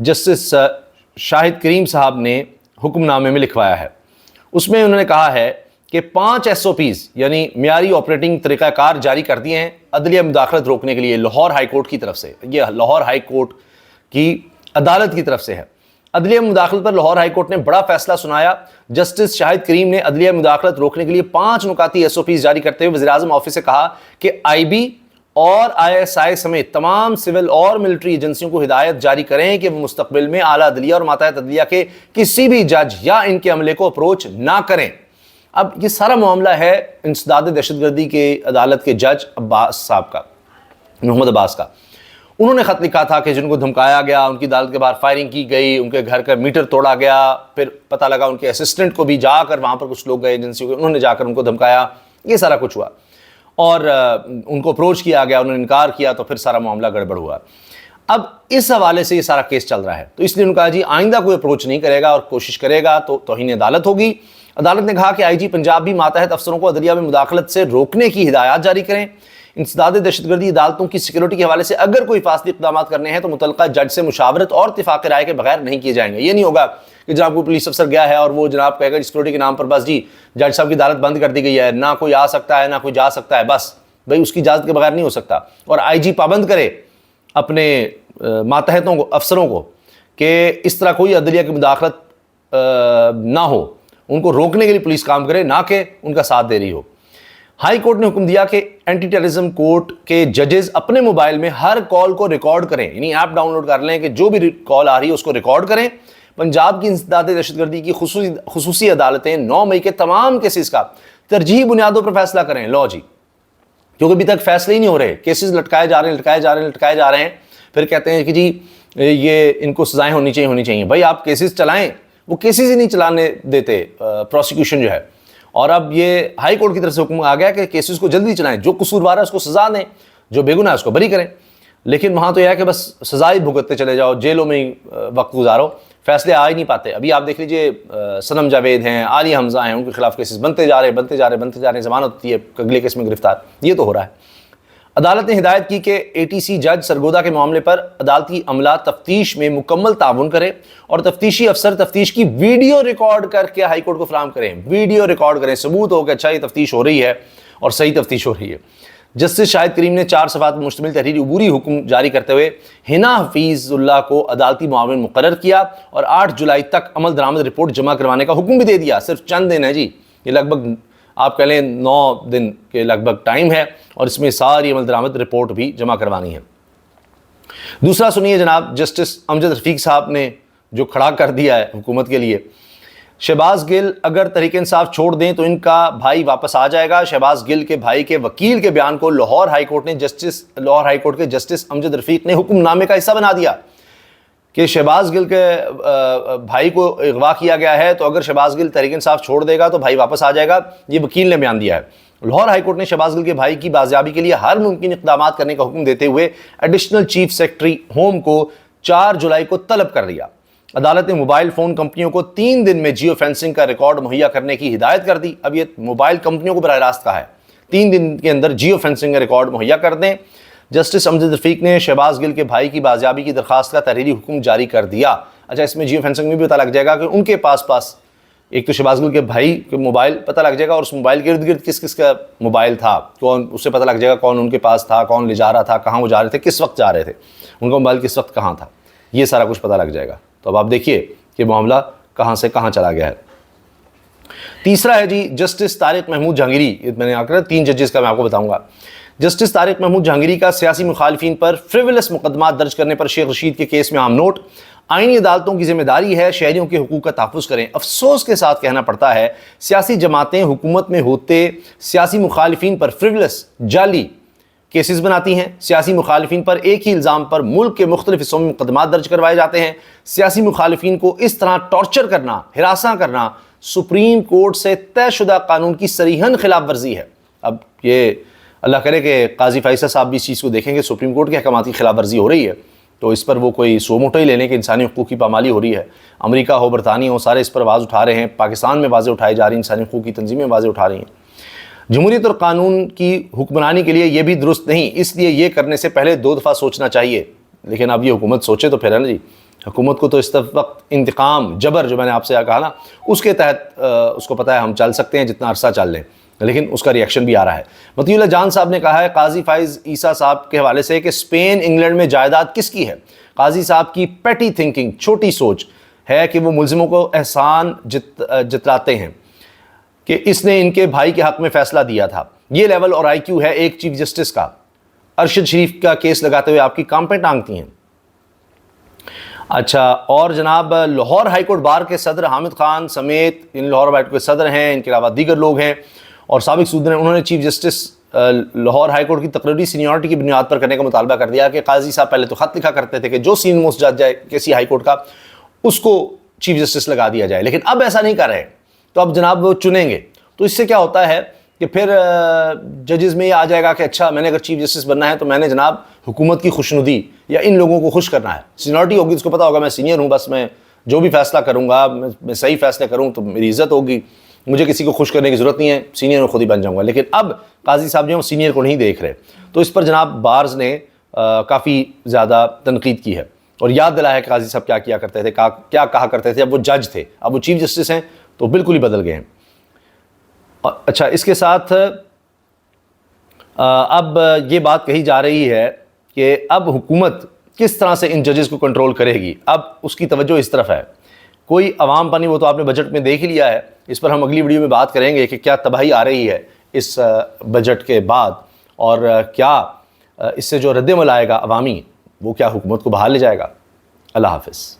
Justice شاہد کریم صاحب نے حکم نامے میں لکھوایا ہے. اس میں انہوں نے کہا ہے کہ 5 SOPs یعنی معیاری آپریٹنگ طریقہ کار جاری کر دیے ہیں عدلیہ مداخلت روکنے کے لیے لاہور ہائی کورٹ کی طرف سے. یہ لاہور ہائی کورٹ کی عدالت کی طرف سے ہے. عدلیہ مداخلت پر لاہور ہائی کورٹ نے بڑا فیصلہ سنایا. جسٹس شاہد کریم نے عدلیہ مداخلت روکنے کے لیے 5 نکاتی SOPs جاری کرتے ہوئے وزیراعظم آفس سے کہا کہ IB اور ISI سمیت تمام سول اور ملٹری ایجنسیوں کو ہدایت جاری کریں کہ وہ مستقبل میں اعلیٰ عدلیہ اور ماتحت عدلیہ کے کسی بھی جج یا ان کے عملے کو اپروچ نہ کریں. اب یہ سارا معاملہ ہے انسداد دہشت گردی کے عدالت کے جج عباس صاحب کا, محمد عباس کا. انہوں نے خط لکھا تھا کہ جن کو دھمکایا گیا, ان کی عدالت کے باہر فائرنگ کی گئی, ان کے گھر کا میٹر توڑا گیا, پھر پتہ لگا ان کے اسسٹنٹ کو بھی جا کر وہاں پر کچھ لوگ گئے ایجنسی کو, انہوں نے جا کر ان کو دھمکایا, یہ سارا کچھ ہوا اور ان کو اپروچ کیا گیا, انہوں نے انکار کیا تو پھر سارا معاملہ گڑبڑ ہوا. اب اس حوالے سے یہ سارا کیس چل رہا ہے, تو اس لیے انہوں نے کہا جی آئندہ کوئی اپروچ نہیں کرے گا اور کوشش کرے گا تو توہین عدالت ہوگی. عدالت نے کہا کہ IG پنجاب بھی ماتحت افسروں کو عدلیہ میں مداخلت سے روکنے کی ہدایات جاری کریں. انسداد دہشت گردی عدالتوں کی سیکیورٹی کے حوالے سے اگر کوئی حفاظتی اقدامات کرنے ہیں تو متعلقہ جج سے مشاورت اور اتفاق رائے کے بغیر نہیں کیے جائیں گے. یہ نہیں ہوگا کہ جناب کوئی پولیس افسر گیا ہے اور وہ جناب کہے گا سیکیورٹی کے نام پر بس جی جج صاحب کی عدالت بند کر دی گئی ہے, نہ کوئی آ سکتا ہے نہ کوئی جا سکتا ہے, بس بھائی اس کی اجازت کے بغیر نہیں ہو سکتا. اور IG پابند کرے اپنے ماتحتوں کو, افسروں کو, کہ اس طرح کوئی عدلیہ کی مداخلت نہ ہو, ان کو روکنے کے لیے پولیس کام کرے نہ کہ ان کا ساتھ دے رہی ہو. ہائی کورٹ نے حکم دیا کہ اینٹی ٹیررزم کورٹ کے ججز اپنے موبائل میں ہر کال کو ریکارڈ کریں, یعنی ایپ ڈاؤن لوڈ کر لیں کہ جو بھی کال آ رہی ہے اس کو ریکارڈ کریں. پنجاب کی انسداد دہشت گردی کی خصوصی عدالتیں 9 مئی کے تمام کیسز کا ترجیحی بنیادوں پر فیصلہ کریں. لو جی, کیونکہ ابھی تک فیصلے ہی نہیں ہو رہے, کیسز لٹکائے جا رہے ہیں, پھر کہتے ہیں کہ جی یہ ان کو سزائیں ہونی چاہیے. بھائی آپ کیسز چلائیں, وہ کیسز ہی نہیں چلانے دیتے پروسیکیوشن جو ہے. اور اب یہ ہائی کورٹ کی طرف سے حکم آ گیا کہ کیسز کو جلدی چلائیں, جو قصوروار ہے اس کو سزا دیں, جو بے گناہ ہے اس کو بری کریں. لیکن وہاں تو یہ ہے کہ بس سزا ہی بھگتتے چلے جاؤ, جیلوں میں ہی وقت گزارو, فیصلے آ ہی نہیں پاتے. ابھی آپ دیکھ لیجئے صنم جاوید ہیں, عالیہ حمزہ ہیں, ان کے خلاف کیسز بنتے جا رہے ہیں, ضمانت ہوتی ہے, اگلے کیس میں گرفتار. یہ تو ہو رہا ہے. عدالت نے ہدایت کی کہ ATC جج سرگودا کے معاملے پر عدالتی عملہ تفتیش میں مکمل تعاون کرے اور تفتیشی افسر تفتیش کی ویڈیو ریکارڈ کر کے ہائی کورٹ کو فراہم کریں. ویڈیو ریکارڈ کریں, ثبوت ہو کہ اچھا یہ تفتیش ہو رہی ہے اور صحیح تفتیش ہو رہی ہے. جسٹس شاہد کریم نے 4 صفحات پر مشتمل تحریری عبوری حکم جاری کرتے ہوئے حنا حفیظ اللہ کو عدالتی معاون مقرر کیا اور 8 جولائی تک عمل درآمد رپورٹ جمع کروانے کا حکم بھی دے دیا. صرف چند دن ہے جی, یہ لگ بھگ آپ کہہ لیں 9 دن کے لگ بھگ ٹائم ہے, اور اس میں ساری عمل درآمد رپورٹ بھی جمع کروانی ہے. دوسرا سنیے جناب, جسٹس امجد رفیق صاحب نے جو کھڑا کر دیا ہے حکومت کے لیے, شہباز گل اگر تحریک انصاف چھوڑ دیں تو ان کا بھائی واپس آ جائے گا. شہباز گل کے بھائی کے وکیل کے بیان کو لاہور ہائی کورٹ کے جسٹس امجد رفیق نے حکم نامے کا حصہ بنا دیا کہ شہباز گل کے بھائی کو اغوا کیا گیا ہے, تو اگر شہباز گل تحریک انصاف چھوڑ دے گا تو بھائی واپس آ جائے گا. یہ وکیل نے بیان دیا ہے. لاہور ہائی کورٹ نے شہباز گل کے بھائی کی بازیابی کے لیے ہر ممکن اقدامات کرنے کا حکم دیتے ہوئے ایڈیشنل چیف سیکرٹری ہوم کو 4 جولائی کو طلب کر لیا. عدالت نے موبائل فون کمپنیوں کو 3 دن میں جیو فینسنگ کا ریکارڈ مہیا کرنے کی ہدایت کر دی. اب یہ موبائل کمپنیوں کو براہ راست کہا ہے 3 دن کے اندر جیو فینسنگ کا ریکارڈ مہیا کر دیں. جسٹس امجد رفیق نے شہباز گل کے بھائی کی بازیابی کی درخواست کا تحریری حکم جاری کر دیا. اچھا, اس میں جیو فینسنگ میں بھی پتہ لگ جائے گا کہ ان کے پاس ایک تو شہباز گل کے بھائی کے موبائل پتہ لگ جائے گا, اور اس موبائل کے ارد گرد کس کس کا موبائل تھا, کون, اس سے پتہ لگ جائے گا کون ان کے پاس تھا, کون لے جا رہا تھا, کہاں وہ جا رہے تھے, کس وقت جا رہے تھے, ان کا موبائل کس وقت کہاں تھا, یہ سارا کچھ پتہ لگ جائے گا. تو اب آپ دیکھیے کہ معاملہ کہاں سے کہاں چلا گیا ہے. تیسرا ہے جی جسٹس طارق محمود جہانگیری. میں نے 3 ججز کا میں آپ کو بتاؤں گا. جسٹس طارق محمود جہانگیری کا سیاسی مخالفین پر فریولس مقدمات درج کرنے پر شیخ رشید کے کیس میں عام نوٹ. آئینی عدالتوں کی ذمہ داری ہے شہریوں کے حقوق کا تحفظ کریں. افسوس کے ساتھ کہنا پڑتا ہے سیاسی جماعتیں حکومت میں ہوتے سیاسی مخالفین پر فریولس جعلی کیسز بناتی ہیں. سیاسی مخالفین پر ایک ہی الزام پر ملک کے مختلف حصوں میں مقدمات درج کروائے جاتے ہیں. سیاسی مخالفین کو اس طرح ٹارچر کرنا, ہراساں کرنا سپریم کورٹ سے طے شدہ قانون کی صریحاً خلاف ورزی ہے. اب یہ اللہ کرے کہ قاضی فیصل صاحب بھی اس چیز کو دیکھیں کہ سپریم کورٹ کے احکامات کی خلاف ورزی ہو رہی ہے تو اس پر وہ کوئی سو موٹو ہی لے لیں کہ انسانی حقوق کی پامالی ہو رہی ہے. امریکہ ہو, برطانیہ ہو, سارے اس پر آواز اٹھا رہے ہیں. پاکستان میں آوازیں اٹھائی جا رہی ہیں, انسانی حقوق کی تنظیمیں آوازیں اٹھا رہی ہیں. جمہوریت اور قانون کی حکمرانی کے لیے یہ بھی درست نہیں, اس لیے یہ کرنے سے پہلے 2 دفعہ سوچنا چاہیے. لیکن اب یہ حکومت سوچے تو پھر ہے نا جی, حکومت کو تو اس وقت انتقام جبر جو میں نے آپ سے کہا نا اس کے تحت اس کو پتہ ہے ہم چل سکتے ہیں جتنا عرصہ چل لیں، لیکن اس کا ریئیکشن بھی آ رہا ہے۔ مطیع اللہ جان صاحب نے کہا ہے قاضی فائز عیسیٰ صاحب کے حوالے سے کہ اسپین انگلینڈ میں جائیداد کس کی ہے؟ قاضی صاحب کی پیٹی تھنکنگ، چھوٹی سوچ ہے کہ وہ ملزموں کو احسان جتلاتے ہیں کہ اس نے ان کے بھائی کے حق میں فیصلہ دیا تھا۔ یہ لیول اور آئی کیو ہے ایک چیف جسٹس کا۔ ارشد شریف کا کیس لگاتے ہوئے آپ کی کام پہ ٹانگتی ہیں۔ اچھا، اور جناب لاہور ہائی کورٹ بار کے صدر حامد خان سمیت لاہور ہائی کورٹ کے صدر ہیں، ان کے علاوہ دیگر لوگ ہیں اور سابق صدر ہیں، انہوں نے chief justice Lahore high court کی تقرری سینیورٹی کی بنیاد پر کرنے کا مطالبہ کر دیا کہ قاضی صاحب پہلے تو خط لکھا کرتے تھے کہ جو سینئر موسٹ جج ہے کسی ہائی کورٹ کا اس کو چیف جسٹس لگا دیا جائے، لیکن اب ایسا نہیں کر رہے، تو اب جناب وہ چنیں گے۔ تو اس سے کیا ہوتا ہے کہ پھر ججز میں یہ آ جائے گا کہ اچھا میں نے اگر چیف جسٹس بننا ہے تو میں نے جناب حکومت کی خوشنودی یا ان لوگوں کو خوش کرنا ہے۔ سینیورٹی ہوگی، اس کو پتا ہوگا میں سینئر ہوں، بس میں جو بھی فیصلہ کروں گا میں صحیح فیصلے کروں تو میری عزت ہوگی، مجھے کسی کو خوش کرنے کی ضرورت نہیں ہے، سینئر میں خود ہی بن جاؤں گا۔ لیکن اب قاضی صاحب جو ہیں سینئر کو نہیں دیکھ رہے، تو اس پر جناب بارز نے کافی زیادہ تنقید کی ہے اور یاد دلایا ہے کہ قاضی صاحب کیا کیا کرتے تھے، کیا کہا کرتے تھے۔ اب وہ جج تھے، اب وہ چیف جسٹس ہیں تو بالکل ہی بدل گئے ہیں۔ اچھا، اس کے ساتھ اب یہ بات کہی جا رہی ہے کہ اب حکومت کس طرح سے ان ججز کو کنٹرول کرے گی، اب اس کی توجہ اس طرف ہے۔ کوئی عوام پانی وہ تو آپ نے بجٹ میں دیکھ لیا ہے، اس پر ہم اگلی ویڈیو میں بات کریں گے کہ کیا تباہی آ رہی ہے اس بجٹ کے بعد اور کیا اس سے جو رد عمل آئے گا عوامی وہ کیا حکومت کو بحال لے جائے گا۔ اللہ حافظ۔